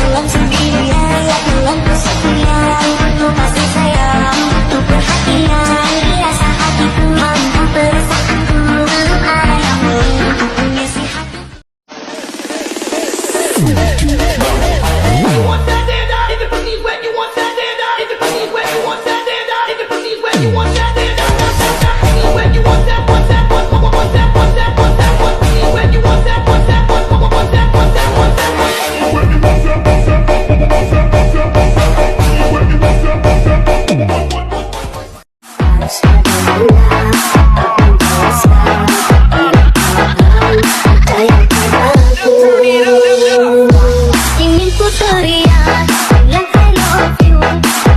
Ulang sendirian, ulang kesekian, untuk kasih sayang, untuk perhatian, rasa hatiku mampu perasaanku, belum ada yang mampu mengisi hatiku. You want that data? If the pussy's wet, you want that data? If the pussy's wet, you want that data? If the pussy's wet, you want that data? Pussy's wet, you want that? Want that? Want that? Want that? Want that? Want that? Pussy's wet, you want that? Want that? Want that? Want that? Want that? Want that? Ingin ku teriak, bilang I love you,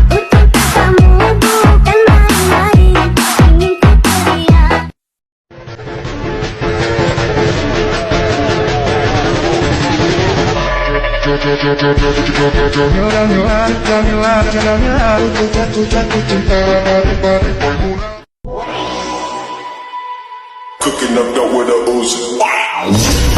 ku cinta kamu bukan main-main. Ingin ku teriak. Cooking up dope with a Uzi.